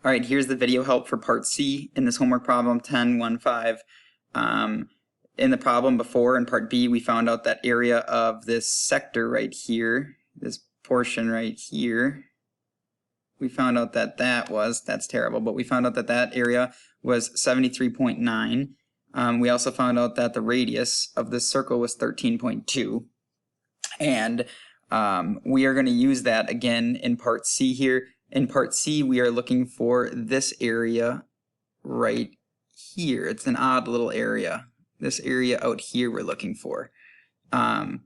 All right, here's the video help for part C in this homework problem 10.1.5. In the problem before, in part B, we found out that area of this sector right here, this portion right here, we found out that that's terrible, but we found out that that area was 73.9. We also found out that the radius of this circle was 13.2. And we are going to use that again in part C here. In part C, we are looking for this area right here. It's an odd little area. This area out here we're looking for. And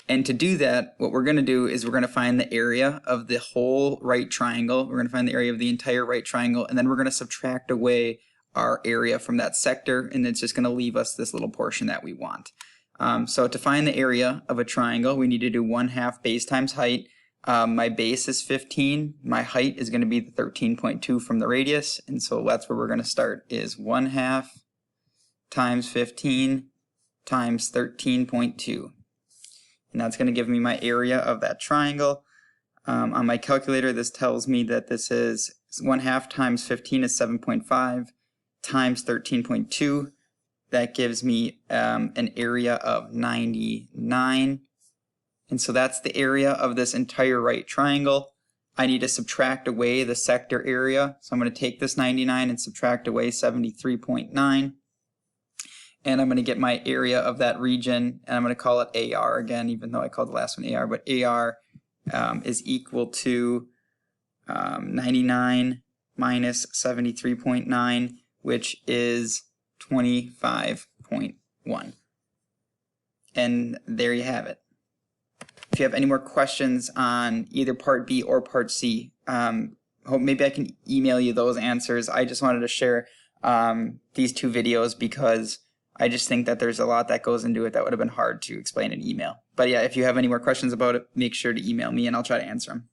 to do that, what we're going to do is we're going to find the area of the whole right triangle. We're going to find the area of the entire right triangle, and then we're going to subtract away our area from that sector, and it's just going to leave us this little portion that we want. So to find the area of a triangle, we need to do 1/2 base times height. My base is 15. My height is going to be the 13.2 from the radius, and so that's where we're going to start, is 1/2 times 15 times 13.2. And that's going to give me my area of that triangle. On my calculator, this tells me that this is 1/2 times 15 is 7.5 times 13.2. That gives me an area of 99. And so that's the area of this entire right triangle. I need to subtract away the sector area. So I'm going to take this 99 and subtract away 73.9. And I'm going to get my area of that region, and I'm going to call it AR again, even though I called the last one AR. But AR is equal to 99 minus 73.9, which is 25.1. And there you have it. If you have any more questions on either part B or part C, hope maybe I can email you those answers. I just wanted to share these two videos because I just think that there's a lot that goes into it that would have been hard to explain in email. But yeah, if you have any more questions about it, make sure to email me and I'll try to answer them.